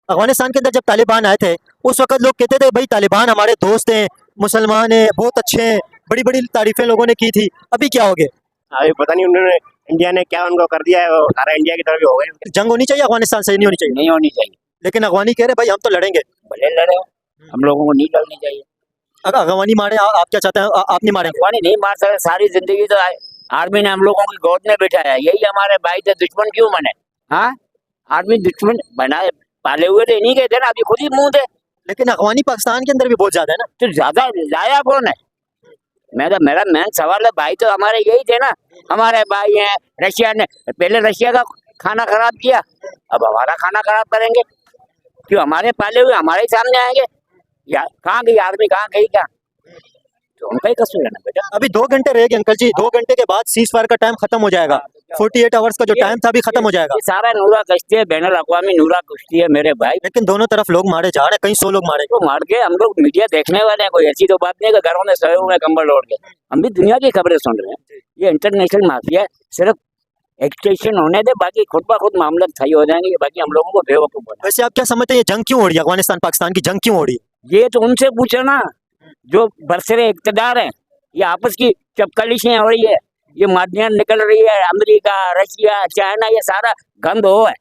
अफगानिस्तान के अंदर जब तालिबान आए थे उस वक्त लोग कहते थे भाई तालिबान हमारे दोस्त हैं, मुसलमान हैं, बहुत अच्छे हैं, बड़ी बड़ी तारीफें लोगों ने की थी। अभी क्या हो गया? अभी पता नहीं उन्होंने इंडिया ने क्या उनको कर दिया है, वो सारा इंडिया की तरफ ही हो गए। जंग होनी चाहिए अफगानिस्तान से, नहीं होनी चाहिए? नहीं होनी चाहिए। लेकिन अफगानी कह रहे भाई हम तो लड़ेंगे। भले लड़े, हम लोगों को नहीं लड़नी चाहिए। अगर अफगानी मारे आप क्या चाहते हैं? आप नहीं मारेंगे? अफगानी नहीं मार सकते, सारी जिंदगी तो आर्मी ने हम लोगों की गोद में बैठाया, यही हमारे भाई थे, दुश्मन क्यों बने? हाँ, आर्मी दुश्मन बनाए पाले हुए थे, नहीं कहते ना, अभी खुद ही मुंह थे। लेकिन अफगानी पाकिस्तान के अंदर भी बहुत ज्यादा है ना। तो ज्यादा लाया कौन है? मेरा मेन सवाल है, भाई तो हमारे यही थे ना, हमारे भाई हैं। रशिया ने पहले रशिया का खाना खराब किया, अब हमारा खाना खराब करेंगे क्यों? हमारे पाले हुए हमारे ही सामने आएंगे। या कहाँ गई आर्मी, कहाँ गई क्या? तो उनका ही कसूर है ना बेटा। अभी 2 घंटे रह गए अंकल जी, 2 घंटे के बाद सीज फायर का टाइम खत्म हो जाएगा। 48 आवर्स का जो टाइम था अभी खत्म हो जाएगा। ये सारा नूरा कश्ती है, बैनुल अक़वामी नूरा कश्ती है मेरे भाई। लेकिन दोनों तरफ लोग मारे जा रहे हैं, कहीं 100 लोग मारे। तो मार के हम लोग मीडिया देखने वाले हैं, कोई ऐसी तो बात नहीं है कि घरों में सोए हुए कंबल ओढ़ के। हम भी दुनिया की खबरें सुन रहे हैं। ये इंटरनेशनल माफिया सिर्फ एक्सटेंशन होने दे, बाकी खुद ब खुद मामला सही हो जाएंगे, बाकी हम लोगों को बेवकूफ बना। वैसे आप क्या समझते हैं ये जंग क्यों हो रही है? अफगानिस्तान पाकिस्तान की जंग क्यों हो रही है? ये तो उनसे पूछो ना, जो बरसरे इक़्तिदार हैं। ये आपस की चपकलिशें हो रही है, ये मादियां निकल रही है, अमेरिका, रशिया, चाइना, ये सारा गंद हो है,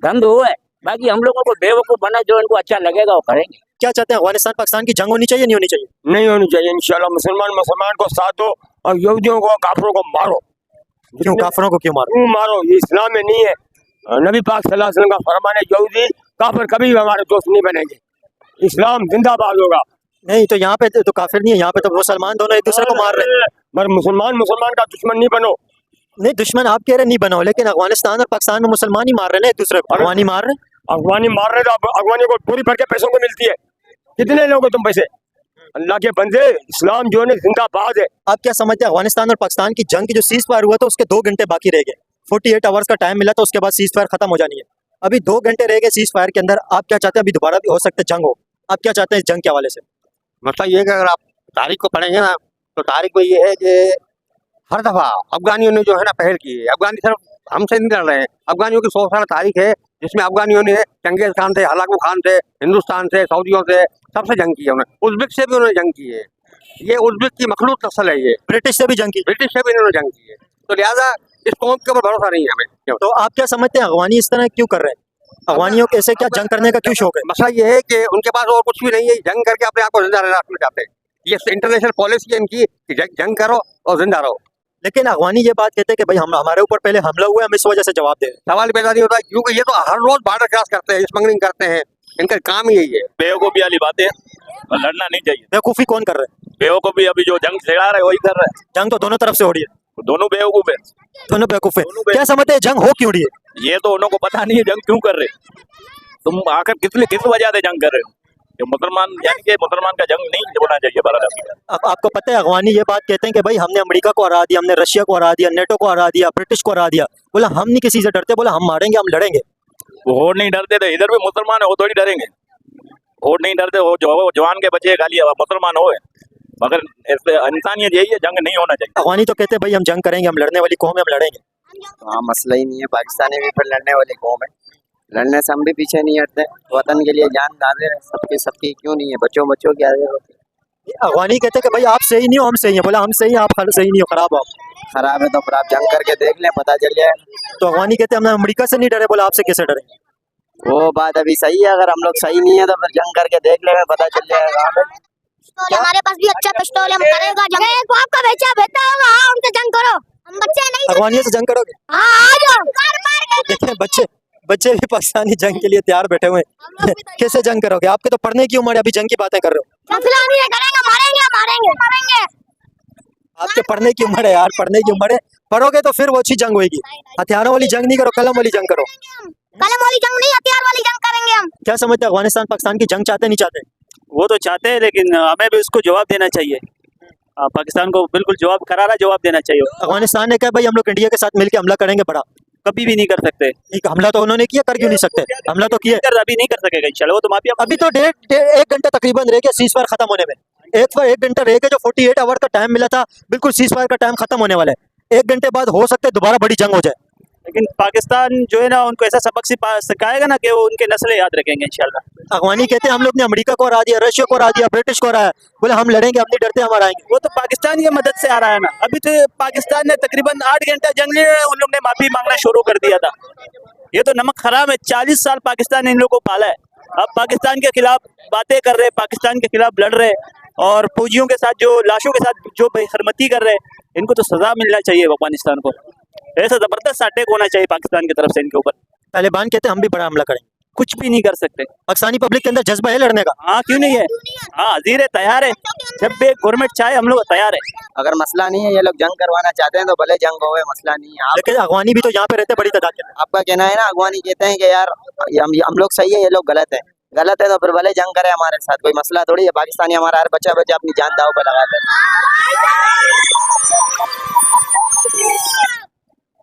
गंद हो है। बाकी हम लोगों को बेवकूफ बना, जो इनको अच्छा लगेगा वो करेंगे। क्या चाहते हैं? अफगानिस्तान पाकिस्तान की जंग होनी चाहिए, नहीं होनी चाहिए? नहीं होनी चाहिए। इंशाल्लाह मुसलमान को साथ दो और यहूदियों को, काफिरों को मारो। क्यों काफिरों को क्यों मारो? मारो, ये इस्लाम में नहीं है। नबी पाक सल्लल्लाहु अलैहि वसल्लम का फरमान है, यहूदी काफिर कभी भी हमारे दोस्त नहीं बनेंगे। इस्लाम जिंदाबाद होगा। नहीं तो यहाँ पे तो काफिर नहीं है, यहाँ पे तो मुसलमान दोनों एक दूसरे को मार रहे हैं। पर मुसलमान का दुश्मन नहीं बनो। नहीं, दुश्मन आप कह रहे नहीं बनाओ, लेकिन अफगानिस्तान और पाकिस्तान में मुसलमान ही मार रहे हैं एक दूसरे को। अफगानी मार रहे हैं, अफगानी मार रहे तो अफगानी को पूरी भर के पैसों को मिलती है। कितने लोगे तुम पैसे? अल्लाह के बंदे, इस्लाम जो है जिंदाबाद है। आप क्या समझते हैं? अफगानिस्तान और पाकिस्तान की जंग की जो सीज फायर हुआ था उसके 2 घंटे बाकी रह गए। 48 आवर्स का टाइम मिला था, उसके बाद सीज फायर खत्म हो जानी है। अभी 2 घंटे रह गए सीज फायर के अंदर। आप क्या चाहते हैं? अभी दोबारा भी हो सकता है जंग हो। आप क्या चाहते हैं इस जंग के हवाले से? मतलब ये कि अगर आप तारीख को पढ़ेंगे ना, तो तारीख में ये है कि हर दफा अफगानियों ने जो है ना पहल की है। अफगानी सिर्फ हमसे नहीं लड़ रहे हैं, अफगानियों की 100 साल तारीख है, जिसमें अफगानियों ने चंगेज खान से, हलाकू खान से, हिंदुस्तान से, सऊदियों से, सबसे जंग की है उन्होंने। उज़्बेक से भी उन्होंने जंग की है। ये उज़्बेक की मखलूत नस्ल है। ये ब्रिटिश से भी जंग की? ब्रिटिश से भी इन्होंने जंग की है। तो लिहाजा इस कौम के ऊपर भरोसा नहीं है हमें। तो आप क्या समझते हैं अफगानी इस तरह क्यों कर रहे हैं? अफगानियों को ऐसे क्या जंग करने का क्यों शौक है? मसला ये है कि उनके पास और कुछ भी नहीं है, जंग करके अपने आप को जिंदा रखना चाहते हैं। ये इंटरनेशनल पॉलिसी है इनकी कि जंग करो और जिंदा रहो। लेकिन अफगानी ये बात कहते हैं कि भाई हम हमारे ऊपर पहले हमला हुआ है, हम इस वजह से जवाब दे रहे हैं। सवाल पैदा नहीं होता, क्योंकि ये तो हर रोज बॉर्डर क्रॉस करते हैं, स्मगलिंग करते हैं, इनका काम ही यही है। बेवकूफी वाली बातें और लड़ना नहीं चाहिए। बेवकूफी कौन कर रहे हैं? बेवकूफी अभी जो जंग छेड़ा रहे वही कर रहे हैं। जंग तो दोनों तरफ से हो रही है। दोनों बेवकूफ है, दोनों बेवकूफ है। क्या समझते हैं जंग हो क्यों रही है? ये तो उनको पता नहीं है जंग क्यों कर रहे। तुम आकर किस वजह से जंग कर रहे हो? ये मुसलमान, यानी कि मुसलमान का जंग नहीं होना चाहिए बराबर। अब आपको पता है अफगानी ये बात कहते हैं कि भाई हमने अमेरिका को हरा दिया, हमने रशिया को हरा दिया, नेटो को हरा दिया, ब्रिटिश को हरा दिया। बोला हम नहीं किसी से डरते, बोला हम मारेंगे, हम लड़ेंगे। वो नहीं डरते थे, इधर भी मुसलमान है, वो थोड़ी डरेंगे। वो नहीं डरते, वो जो जवान के बच्चे खाली मुसलमान हो, मगर इंसानियत यही है, जंग नहीं होना चाहिए। अफगानी तो कहते हैं भाई हम जंग करेंगे, हम लड़ने वाली कौम है, हम लड़ेंगे। हाँ, मसला ही नहीं है, पाकिस्तानी भी फिर लड़ने वाली कौम है, लड़ने से हम भी पीछे नहीं हटते। वतन के लिए जान डाले सबकी क्यों नहीं है, बच्चों की आदत होती है। अफगानी कहते हैं कि भाई आप सही नहीं हो, हम सही हैं। बोला हम सही हैं, आप सही नहीं हो, खराब हो आप। खराब है तो फिर आप जंग करके देख लें, पता चल जाए। तो अफगानी कहते हैं हम अमेरिका से नहीं डरे, बोला आपसे कैसे डरेंगे? वो बात अभी सही है, अगर हम लोग सही नहीं है तो फिर जंग करके देख लेंगे, पता चल जाएगा। हमारे पास भी अच्छा पिस्तौल है, हम करेगा जंग। आपका बेचा बेटा होगा, हाँ उनसे जंग करो, हम बच्चे नहीं। अफगानियों से जंग करोगे? हाँ आ जाओ। देखिए बच्चे भी पाकिस्तानी जंग के लिए तैयार बैठे हुए हैं। कैसे जंग करोगे? आपके तो पढ़ने की उम्र है, अभी जंग की बातें कर रहे हो। फलानी ये करेंगे, मारेंगे। आपके पढ़ने की उम्र है यार, पढ़ने की उम्र है। पढ़ोगे तो फिर वो अच्छी जंग होगी। हथियारों वाली जंग नहीं करो, कलम वाली जंग करो। कलम वाली जंग नहीं, हथियार वाली जंग करेंगे हम। क्या समझते हैं अफगानिस्तान पाकिस्तान की जंग चाहते नहीं चाहते? वो तो चाहते हैं, लेकिन हमें भी उसको जवाब देना चाहिए। पाकिस्तान को बिल्कुल करारा जवाब देना चाहिए। अफगानिस्तान ने कहा भाई हम लोग इंडिया के साथ मिलकर हमला करेंगे, बड़ा कभी भी नहीं कर सकते। हमला तो उन्होंने किया, कर क्यों नहीं सकते? हमला तो किया, अभी नहीं कर सकेगा इंशाल्लाह। वो तो माफिया। अभी तो 1 घंटा तकरीबन रह गया सीज फायर खत्म होने में। 1 घंटा रह गया, जो 48 आवर का टाइम मिला था, बिल्कुल सीज फायर का टाइम खत्म होने वाला है। 1 घंटे बाद हो सकता है दोबारा बड़ी जंग हो जाए। लेकिन पाकिस्तान जो है ना उनको ऐसा सबक सिखाएगा ना कि वो उनके नस्लें याद रखेंगे इंशाल्लाह। अगवानी कहते हैं हम लोग ने अमेरिका को हरा दिया, रशिया को हरा दिया, ब्रिटिश को हराया, बोले हम लड़ेंगे, हम नहीं डरते, हम हराएंगे। वो तो पाकिस्तान की मदद से आ रहा है ना। अभी तो पाकिस्तान ने तकरीबन 8 घंटा जंग लिया, उन लोग ने माफी मांगना शुरू कर दिया था। ये तो नमक हराम है। 40 साल पाकिस्तान ने इन लोगों को पाला है। अब पाकिस्तान के खिलाफ बातें कर रहे, पाकिस्तान के खिलाफ लड़ रहे, और फौजियों के साथ जो लाशों के साथ जो बेहरमती कर रहे, इनको तो सजा मिलना चाहिए अफगानिस्तान को। ऐसा जबरदस्त अटैक होना चाहिए पाकिस्तान की तरफ से इनके ऊपर। तालिबान कहते हैं हम भी बड़ा हमला करेंगे। कुछ भी नहीं कर सकते। पाकिस्तानी पब्लिक के अंदर जज्बा है लड़ने का। हाँ, क्यों नहीं है? हाँ, हाजिर है, तैयार है। जब भी गवर्नमेंट चाहे हम लोग तैयार है। अगर मसला नहीं है, ये लोग जंग करवाना चाहते हैं तो भले जंग होवे, मसला नहीं है। लेकिन अगवानी भी तो यहाँ पे रहते बड़ी तादाद के। आपका कहना है ना, अगवानी कहते हैं कि यार हम लोग सही है, ये लोग गलत है। गलत है तो फिर भले जंग करे हमारे साथ, कोई मसला थोड़ी है। पाकिस्तानी हमारा हर बच्चा बच्चा अपनी जान दाव पर लगाते हैं।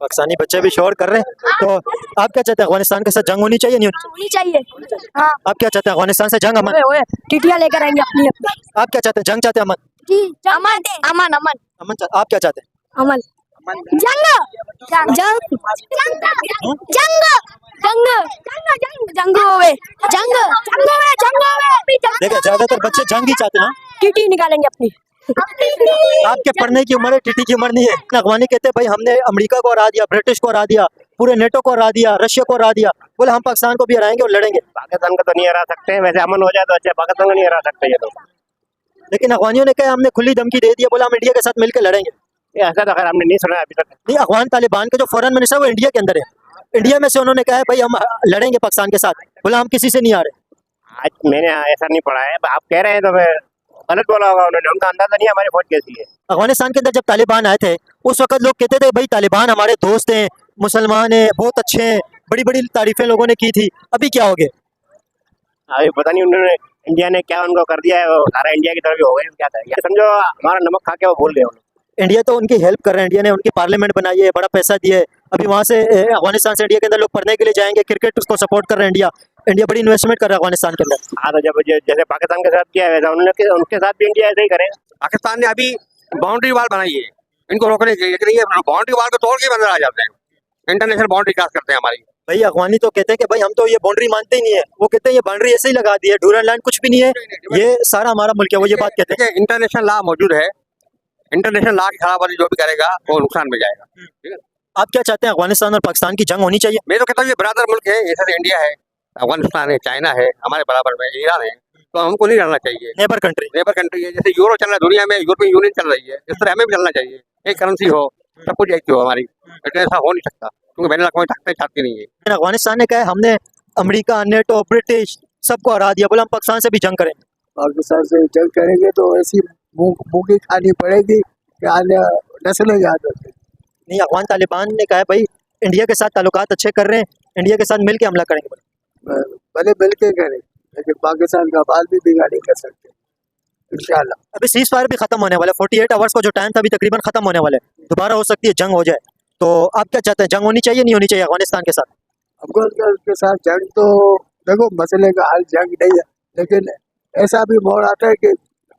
पाकिस्तानी बच्चे भी शोर कर रहे हैं। तो आप क्या चाहते हैं, अफगानिस्तान के साथ जंग होनी चाहिए, नहीं होनी चाहिए? हाँ, आप क्या चाहते हैं, अफगानिस्तान से जंग अमन? टिटिया लेकर आएंगे अपनी अपनी। आप क्या चाहते हैं, जंग चाहते हैं अमन? जी, अमन अमन अमन अमन आप क्या चाहते हैं? अमन। जंग जंग जंग जंग जंग जंग होवे, जंग जंग होवे, जंग होवे। देखिए ज्यादातर बच्चे जंग ही चाहते हैं। टीटी निकालेंगे अपनी। आपके पढ़ने की उम्र है, टीटी की उम्र नहीं है। अगवानी कहते हैं भाई हमने अमेरिका को हरा दिया, ब्रिटिश को हरा दिया, पूरे नेटो को हरा दिया, रशिया को हरा दिया, बोले हम पाकिस्तान को भी हराएंगे और लड़ेंगे। पाकिस्तान को तो नहीं हरा सकते, वैसे अमन हो जाए तो अच्छा, पाकिस्तान को नहीं हरा सकते ये लोग। लेकिन अगवानियों ने कहा हमने खुली धमकी दे दिया, बोला हम इंडिया के साथ मिलकर लड़ेंगे। ये ऐसा तो खैर हमने नहीं सुना अभी तक। नहीं, अफगान तालिबान के जो फॉरेन मिनिस्टर वो इंडिया के अंदर है। इंडिया में से उन्होंने कहा है भाई हम लड़ेंगे पाकिस्तान के साथ, बोला हम किसी से नहीं आ रहे। आज मैंने ऐसा नहीं पढ़ा है, आप कह रहे हैं तो फिर गलत बोला होगा उन्होंने। उनका अंदाजा नहीं हमारी फौज कैसी है। अफगानिस्तान के अंदर जब तालिबान आए थे उस वक्त लोग कहते थे भाई तालिबान हमारे दोस्त हैं, मुसलमान हैं, बहुत अच्छे हैं, बड़ी बड़ी तारीफें लोगों ने की थी। अभी क्या हो गया? अभी पता नहीं उन्होंने इंडिया ने क्या उनको कर दिया है, वो सारा इंडिया की तरफ हो गए क्या था। ये समझो हमारा नमक खा के वो भूल गए। इंडिया तो उनकी हेल्प कर रहे हैं, इंडिया ने उनकी पार्लियामेंट बनाई है, बड़ा पैसा दिया है। अभी वहाँ से अफगानिस्तान से इंडिया के अंदर लोग पढ़ने के लिए जाएंगे, क्रिकेट उसको सपोर्ट कर रहे हैं। इंडिया बड़ी इन्वेस्टमेंट कर रहा है अफगानिस्तान के अंदर। हाँ, तो जब जैसे पाकिस्तान के साथ किया है वैसा उनके साथ भी इंडिया ऐसे ही करेगा। पाकिस्तान ने अभी बाउंड्री वाल बनाई है, इनको रोकने के लिए, लेकिन ये बाउंड्री वाल को तोड़ के अंदर आ जाते हैं, इंटरनेशनल बाउंड्री क्रॉस करते हैं हमारी। भाई अफगानी तो कहते हैं कि भाई हम तो ये बाउंड्री मानते ही नहीं है। वो कहते हैं ये बाउंड्री ऐसे ही लगा दी है, डूरन लैंड कुछ भी नहीं है, ये सारा हमारा मुल्क है। वो ये बात कहते हैं। इंटरनेशनल लॉ मौजूद है, इंटरनेशनल लॉ की खिलाफवर्जी जो भी करेगा वो नुकसान में जाएगा। ठीक है, आप क्या चाहते हैं, अफगानिस्तान और पाकिस्तान की जंग होनी चाहिए? मैं तो कहता हूँ ये बराबर मुल्क है, जैसे इंडिया है, अफगानिस्तान है, चाइना है, हमारे बराबर में ईरान है, तो हमको नहीं लड़ना चाहिए। नेबर कंट्री कंट्री है, जैसे यूरो चल रहा है दुनिया में, यूरोपियन यूनियन चल रही है, इस तरह हमें भी चलना चाहिए। एक करेंसी हो, सब कुछ एक ही हो हमारी, लेकिन ऐसा हो नहीं सकता क्योंकि बैन अवी ताकतें चाहती नहीं है। अफगानिस्तान ने कहा हमने अमेरिका, नेटो, ब्रिटिश सबको हरा दिया, बोला हम पाकिस्तान से भी जंग करेंगे। पाकिस्तान से जंग करेंगे तो ऐसी मुंह खानी पड़ेगी कि आने नस्लें याद होती। नहीं, अफगान तालिबान ने कहा है भाई इंडिया के साथ ताल्लुकात अच्छे कर रहे हैं, इंडिया के साथ मिलकर हमला करेंगे। भले मिल के करें, लेकिन पाकिस्तान का बाल भी बिगाड़ नहीं कर सकते इंशाल्लाह। अभी सीज फायर भी खत्म होने वाला है, 48 आवर्स का जो टाइम था अभी तकरीबन खत्म होने वाला है, दोबारा हो सकती है जंग हो जाए। तो आप क्या चाहते हैं, जंग होनी चाहिए नहीं होनी चाहिए अफगानिस्तान के साथ? अफगानिस्तान के साथ जंग तो देखो मसले का हल जंग नहीं है, लेकिन ऐसा भी मोड़ आता है कि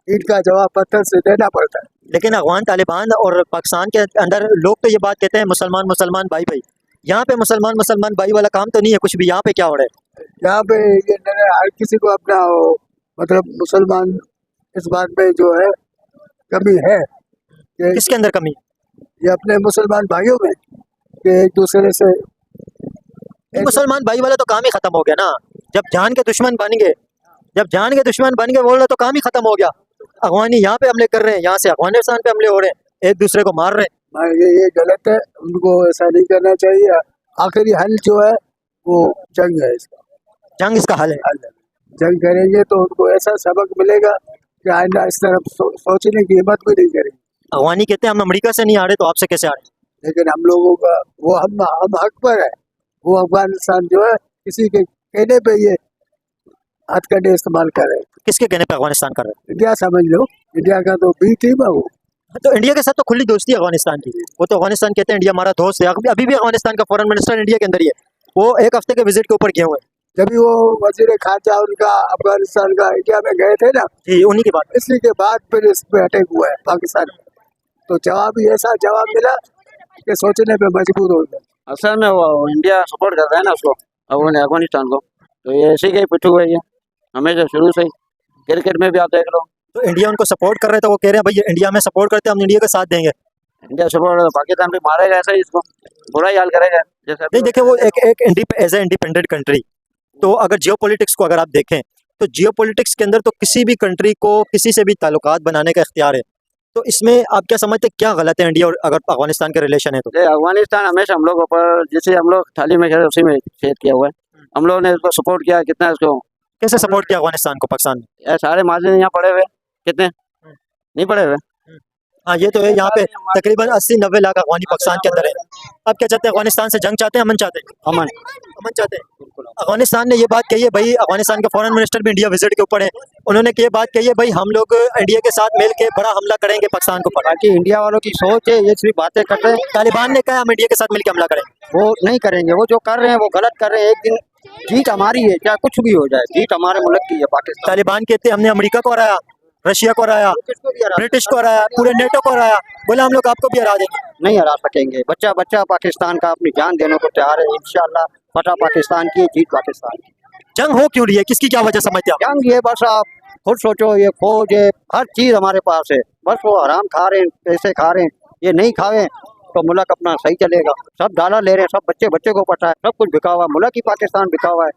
ईंट का जवाब पत्थर से देना पड़ता है। लेकिन अफगान तालिबान और पाकिस्तान के अंदर लोग तो ये बात कहते हैं मुसलमान मुसलमान भाई भाई, यहाँ पे मुसलमान मुसलमान भाई वाला काम तो नहीं है कुछ भी। यहाँ पे क्या हो रहा है? यहाँ पे ये हर किसी को अपना मतलब मुसलमान इस बात में जो है कमी है कि किसके अंदर कमी? ये अपने मुसलमान भाइयों में कि एक दूसरे से मुसलमान भाई वाला तो काम ही खत्म हो गया ना। जब जान के दुश्मन बन गए, जब जान के दुश्मन बन गए बोल रहे तो काम ही खत्म हो गया। अफगानी यहाँ पे हमले कर रहे हैं, यहाँ से अफगानिस्तान पे हमले हो रहे हैं, एक दूसरे को मार रहे हैं। ये गलत है, उनको ऐसा नहीं करना चाहिए। आखिरी हल जो है वो जंग है, इसका जंग इसका हल है। जंग करेंगे तो उनको ऐसा सबक मिलेगा कि आइंदा इस तरफ सोचने की हिम्मत भी नहीं करेंगे। अफगानी कहते हैं हम अमेरिका से नहीं आ रहे तो आपसे कैसे आ रहे? लेकिन हम लोगों का वो हम हक पर है। वो अफगानिस्तान जो है किसी के कहने पे ये हथकंडे इस्तेमाल कर रहे हैं। किसके कहने पे अफगानिस्तान कर रहे हैं? इंडिया समझ लो, इंडिया का तो बी टीम है वो। तो इंडिया के साथ तो खुली दोस्ती है अफगानिस्तान की। वो तो अफगानिस्तान कहते हैं इंडिया हमारा दोस्त है। अभी भी अफगानिस्तान का फॉरेन मिनिस्टर इंडिया के अंदर ही है, वो एक हफ्ते के विजिट के ऊपर गए हुए हैं। जब भी वो वजीर खारजा उनका अफगानिस्तान का इंडिया में गए थे ना, जी उन्हीं की बात। इसी के बाद फिर इस पे अटैक हुआ है पाकिस्तान में। तो जवाब ही ऐसा जवाब मिला कि सोचने पे मजबूर हो गए। असल में वो इंडिया सपोर्ट कर रहा है ना उसको, अफगानिस्तान को, तो ये इसी के पिट्ठू है ये हमेशा शुरू से ही। क्रिकेट में भी आप देख लो, तो इंडिया उनको सपोर्ट कर रहे हैं, तो वो कह रहे हैं भाई इंडिया में सपोर्ट करते हैं, हम इंडिया का साथ देंगे। इंडिया सपोर्ट पाकिस्तान भी मारेगा ऐसा ही, इसको बुरा ही हाल करेगा जैसे नहीं देखिए, वो एक एज ए इंडिपेंडेंट कंट्री, तो अगर जियो पॉलिटिक्स को अगर आप देखें तो जियो पॉलिटिक्स के अंदर तो किसी भी कंट्री को किसी से भी ताल्लुकात बनाने का इख्तियार है। तो इसमें आप क्या समझते हैं, क्या गलत है इंडिया और अगर अफगानिस्तान के रिलेशन है तो? ये अफगानिस्तान हमेशा हम लोगों पर, जिसे हम लोग थाली में खेले उसी में छेद किया हुआ है। हम लोगों ने इसको सपोर्ट किया, कितना इसको कैसे सपोर्ट किया अफगानिस्तान को पाकिस्तान ने? यार सारे माजिद यहाँ पड़े हुए कितने नहीं पड़े हुए। हाँ ये तो है, यहाँ पे तकरीबन 80-90 लाख अफगानी पाकिस्तान के अंदर है। आप क्या चाहते हैं, अफगानिस्तान से जंग चाहते हैं, अमन चाहते हैं? अमन चाहते हैं। अफगानिस्तान ने ये बात कही है भाई, अफगानिस्तान के फॉरेन मिनिस्टर भी इंडिया विजिट के ऊपर है, उन्होंने ये बात कही है भाई हम लोग इंडिया के साथ मिल के बड़ा हमला करेंगे पाकिस्तान के ऊपर। बाकी इंडिया वालों की सोच है, ये सिर्फ बातें करते हैं। तालिबान ने कहा हम इंडिया के साथ मिल के हमला करेंगे, वो नहीं करेंगे, वो जो कर रहे हैं वो गलत कर रहे हैं। एक दिन जीत हमारी है, चाहे कुछ भी हो जाए, जीत हमारे मुल्क की है पाकिस्तान। तालिबान कहते हैं हमने अमेरिका को हराया, रशिया को हराया, ब्रिटिश को हराया, पूरे नेटो को हराया, बोला हम लोग आपको भी हरा देंगे। नहीं हरा सकेंगे, बच्चा बच्चा पाकिस्तान का अपनी जान देने को तैयार है। इंशाल्लाह फतह पाकिस्तान की, जीत पाकिस्तान की। जंग हो क्यों रही है, किसकी क्या वजह समझते हैं आप? जंग ये बस आप खुद सोचो, ये फौज है, हर चीज हमारे पास है, बस वो आराम खा रहे हैं, पैसे खा रहे हैं। ये नहीं खावे तो मुल्क अपना सही चलेगा। सब डॉलर ले रहे हैं, सब बच्चे बच्चे को पता है, सब कुछ बिका हुआ, मुल्क ही पाकिस्तान बिका हुआ है,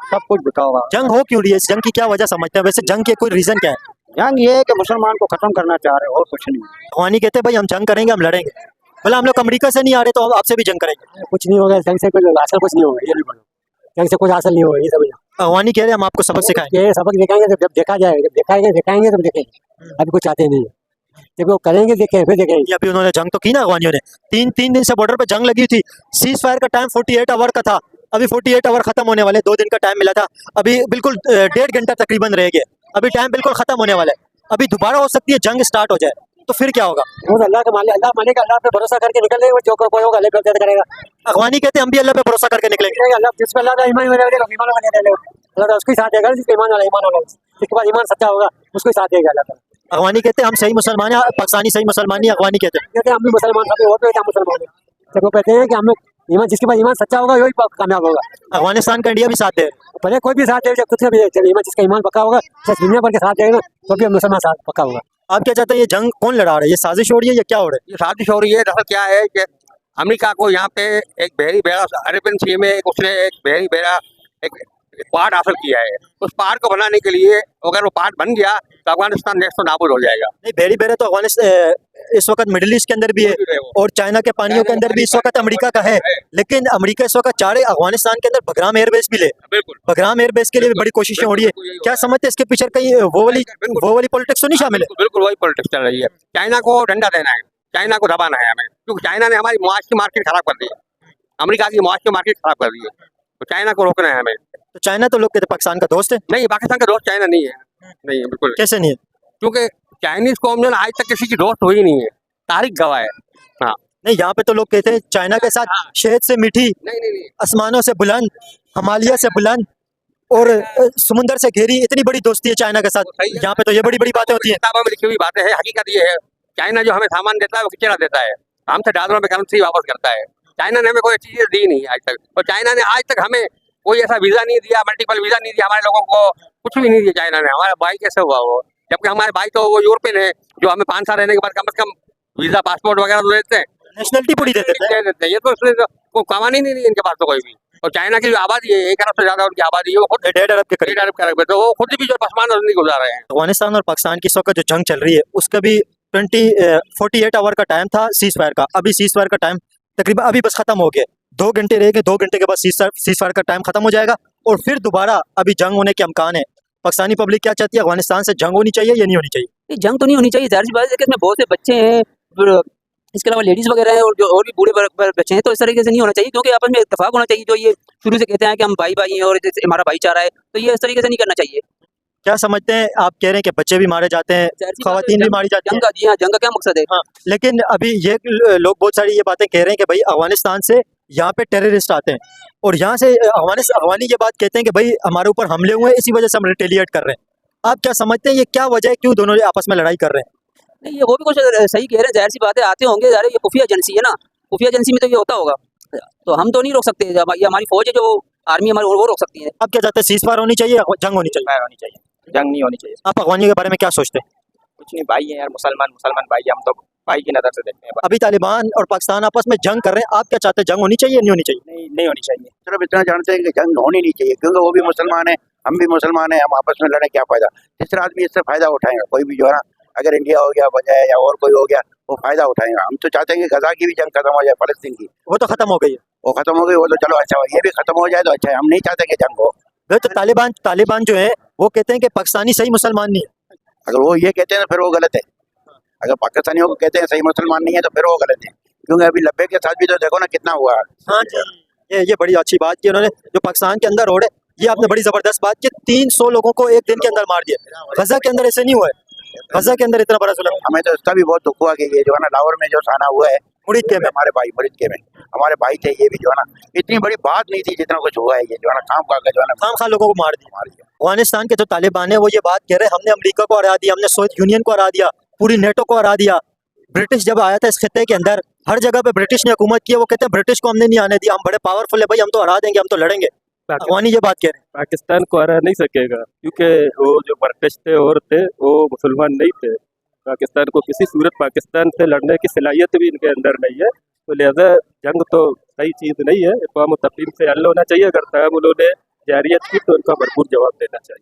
सब कुछ बिका हुआ है। जंग हो क्यों रही है, इस जंग की क्या वजह समझते हैं? वैसे जंग के कोई रीजन क्या है? जंग ये है कि मुसलमान को खत्म करना चाह रहे हैं, और कुछ नहीं। अफगानी कहते हैं भाई हम जंग करेंगे, हम लड़ेंगे, बोला हम लोग अमेरिका से नहीं आ रहे तो हम आपसे भी जंग करेंगे। कुछ नहीं होगा जंग से, कुछ हासिल कुछ नहीं होगा, ये भी बोलो जंग से कुछ हासिल नहीं होगा, ये समझ। अफगानी कह रहे हैं हम आपको सबक सिखाएंगे। ये सबक दिखाएंगे जब देखा जाएगा, जब दिखाएंगे तब देखेंगे। अभी कुछ चाहते नहीं, जब वो करेंगे देखें फिर देखेंगे। ये अभी उन्होंने जंग तो की ना अफगानियों ने, तीन दिन से बॉर्डर पे जंग लगी थी, सीज फायर का टाइम 48 आवर का था, अभी 48 आवर खत्म होने वाले, 2 दिन का टाइम मिला था, अभी बिल्कुल 1.5 घंटा तकरीबन रह गया, अभी टाइम बिल्कुल खत्म होने वाला है, अभी दोबारा हो सकती है जंग स्टार्ट हो जाए, तो फिर क्या होगा? वो अल्लाह का मालिक, अल्लाह मानेगा, अल्लाह पे भरोसा करके निकले, वो जो कोई होगा अल्लाह पे करेगा। अफगानी कहते हैं हम भी अल्लाह पे भरोसा करके निकलेंगे। अल्लाह जिस पे अल्लाह का ईमान वाला रहेगा, ईमान वाला रहेगा, अल्लाह उसको ही साथ देगा, जिसका ईमान वाला, जिसके पास ईमान सच्चा होगा उसको ही साथ देगा अल्लाह। अफगानी कहते हैं हम सही मुसलमान हैं, पाकिस्तानी सही मुसलमान नहीं, अफगानी कहते हैं हम भी मुसलमान, सभी होते हैं मुसलमान है, तो वो कहते हैं कि हम ईमान, जिसके पास ईमान सच्चा होगा वही कामयाब होगा। अफगानिस्तान का इंडिया भी साथ दे, भले कोई भी साथ देगा, खुद से भी ईमान, जिसका ईमान पक्का होगा, दुनिया भर के साथ देगा तो भी मुसलमान साथ पक्का होगा। आप क्या चाहते हैं, ये जंग कौन लड़ा रहा है, ये साजिश हो रही है या क्या हो रहा है? ये साजिश हो रही है। दरअसल क्या है कि अमेरिका को यहाँ पे एक बहरी बेड़ा, अरेबियन सी में उसने एक बहरी बेड़ा, एक पहाड़ हासिल किया है। उस पहाड़ को बनाने के लिए अगर वो पहाड़ बन गया तो अफगानिस्तान देश तो नाबूद हो जाएगा। नहीं, बेरी बेरा तो अफगानिस्तान इस वक्त मिडिल ईस्ट के अंदर भी है और चाइना के पानियों के अंदर भी इस वक्त अमेरिका का है, लेकिन अमेरिका इस वक्त चाह रहे अफगानिस्तान के अंदर बगराम एयरबेस भी ले। बिल्कुल, बगराम एयरबेस के लिए भी बड़ी कोशिशें हो रही है। क्या समझते हैं इसके पीछे कहीं वो वाली पॉलिटिक्स तो नहीं शामिल है? बिल्कुल वही पॉलिटिक्स चल रही है। चाइना को डंडा देना है, चाइना को दबाना है हमें, क्योंकि चाइना ने हमारी मुआश की मार्केट खराब कर दी है, अमेरिका की मुआश की मार्केट खराब कर दी है, तो चाइना को रोकना है हमें। तो चाइना तो लोग कहते हैं पाकिस्तान का दोस्त है। नहीं, पाकिस्तान का दोस्त चाइना नहीं है, नहीं है बिल्कुल। कैसे नहीं है? क्योंकि चाइनीज कौम जो आज तक किसी की दोस्त हुई नहीं है, तारीख गवाह है। हाँ नहीं, यहाँ पे तो लोग कहते हैं चाइना के साथ शहद से मीठी, नहीं, आसमानों से बुलंद, हिमालय से बुलंद और समुंदर से घेरी इतनी बड़ी दोस्ती है चाइना के साथ। यहाँ पे तो ये बड़ी बड़ी बातें होती हैं। किताबों में लिखी हुई बातें हैं, हकीकत ये है, चाइना जो हमें सामान देता है वो किचड़ा देता है, हमसे डॉलरों में करेंसी वापस करता है। चाइना ने हमें कोई चीज़ दी नहीं आज तक, और चाइना ने आज तक हमें कोई ऐसा वीज़ा नहीं दिया, मल्टीपल वीज़ा नहीं दिया हमारे लोगों को, कुछ भी नहीं दिया चाइना ने। हमारा भाई कैसे हुआ वो, जबकि हमारे भाई तो वो यूरोपियन है जो हमें 5 साल रहने के बाद कम से कम वीज़ा पासपोर्ट वगैरह तो देते हैं, नेशनलिटी पूरी दे देते हैं। ये तो कोई कमानी नहीं है इनके पास तो कोई भी। और चाइना की जो आबादी है 1 अरब से ज्यादा उनकी आबादी है, वो खुद 1.5 अरब के करीब 1.5 अरब तो वो खुद भी जो पसमानदा जिंदगी गुजार रहे हैं। अफगानिस्तान और पाकिस्तान की इस वक्त जो जंग चल रही है उसका भी 48 आवर का टाइम था सीज फायर का, अभी सीज फायर का टाइम तकरीबन अभी बस खत्म हो गया, 2 घंटे रह गए, 2 घंटे के बाद सीज फायर का टाइम खत्म हो जाएगा और फिर दोबारा अभी जंग होने के अमकान है। पाकिस्तानी पब्लिक क्या चाहती है, अफगानिस्तान से जंग होनी चाहिए या नहीं होनी चाहिए? नहीं, जंग तो नहीं होनी चाहिए, जाहिर सी बात है, लेकिन इसमें बहुत से बच्चे हैं, फिर इसके अलावा लेडीज वगैरह हैं और जो और भी बूढ़े बच्चे हैं, तो इस तरीके से नहीं होना चाहिए, क्योंकि आपस में इत्तेफाक होना चाहिए। जो ये शुरू से कहते हैं कि हम भाई भाई हैं और हमारा भाईचारा है, तो ये इस तरीके से नहीं करना चाहिए। क्या समझते हैं आप, कह रहे हैं कि बच्चे भी मारे जाते हैं, खवातीन भी मारी जाती हैं। जी हाँ, जंग का क्या मकसद है? हाँ, लेकिन अभी ये लोग बहुत सारी ये बातें कह रहे हैं कि भाई अफगानिस्तान से यहाँ पे टेररिस्ट आते हैं और यहाँ से अफगानी ये बात कहते हैं कि भाई हमारे ऊपर हमले हुए हैं, इसी वजह से हम रिटेलिएट कर रहे हैं। आप क्या समझते हैं ये क्या वजह है, क्यों दोनों आपस में लड़ाई कर रहे हैं? नहीं, ये वो भी कुछ सही कह रहे हैं, जाहिर सी बात है, आते होंगे, जाहिर ये खुफिया एजेंसी है ना, खुफिया एजेंसी में तो ये होता होगा। तो हम तो नहीं रोक सकते, ये हमारी फौज है जो आर्मी हमारी, वो रोक सकती है। आप क्या चाहते हैं, सीज फायर होनी चाहिए या जंग होनी चाहिए? होनी चाहिए, जंग नहीं होनी चाहिए। आप अफगानियों के बारे में क्या सोचते हैं? कुछ नहीं, भाई है यार, मुसलमान भाई, हम तो भाई की नजर से देखते हैं। अभी तालिबान और पाकिस्तान आपस में जंग कर रहे हैं, आप क्या चाहते हैं, जंग होनी चाहिए नहीं होनी चाहिए? नहीं होनी चाहिए। सिर्फ इतना जानते हैं कि जंग होनी नहीं चाहिए, क्योंकि वो भी मुसलमान है, हम भी मुसलमान हैं, हम आपस में लड़े क्या फायदा। तीसरा आदमी इससे फायदा उठाएगा, कोई भी जो है ना, अगर इंडिया हो गया वजह या और कोई हो गया, वो फायदा उठाएगा। हम तो चाहते हैं कि गजा की भी जंग खत्म हो जाए, फलस्तीन की। वो तो खत्म हो गई है। वो खत्म हो गई, वो तो चलो अच्छा, ये भी खत्म हो जाए तो अच्छा है। हम नहीं चाहते कि जंग हो। तो तालिबान जो है वो कहते हैं कि पाकिस्तानी सही मुसलमान नहीं है। अगर वो ये कहते हैं तो फिर वो गलत है। अगर पाकिस्तानियों को कहते हैं सही मुसलमान नहीं है तो फिर वो गलत है, क्योंकि अभी लब्बे के साथ भी तो देखो ना कितना हुआ। हाँ जी, ये बड़ी अच्छी बात की उन्होंने, जो पाकिस्तान के अंदर हो रहे, ये आपने बड़ी जबरदस्त बात की। 300 लोगों को एक दिन के अंदर मार दिया। गजा के अंदर ऐसे नहीं हुआ है, गजा के अंदर इतना बड़ा जुल्म। हमें तो इसका भी बहुत दुख हुआ कि ये जो है ना लाहौर में जो साना हुआ है, मुरीद के में हमारे भाई मुरीद के में हमारे भाई थे, ये भी जो है ना इतनी बड़ी बात नहीं थी जितना कुछ हुआ है। ये जो है ना खाम खा जो है ना खाम लोगों को मार दिया। अफगानिस्तान के जो तालिबान है वो ये बात कह रहे हैं, हमने अमेरिका को हरा दिया, हमने सोवियत यूनियन को हरा दिया, पूरी नेटो को हरा दिया। ब्रिटिश जब आया था इस खित्ते के अंदर, हर जगह पे ब्रिटिश ने हुकूमत की है। वो कहते हैं ब्रिटिश को हमने नहीं आने दिया, हम बड़े पावरफुल है भाई, हम तो हरा देंगे, हम तो लड़ेंगे। अफगानी ये बात कह रहे हैं। पाकिस्तान को हरा नहीं सकेगा, क्योंकि वो जो ब्रिटिश थे और थे वो मुसलमान नहीं थे। पाकिस्तान को किसी सूरत पाकिस्तान से लड़ने की सलाहियत भी इनके अंदर नहीं है, तो लिहाजा जंग तो सही चीज़ नहीं है। अक़वाम मुत्तहिदा से हल होना चाहिए। अगर तहम उन्होंने जारियत की तो उनका भरपूर जवाब देना चाहिए।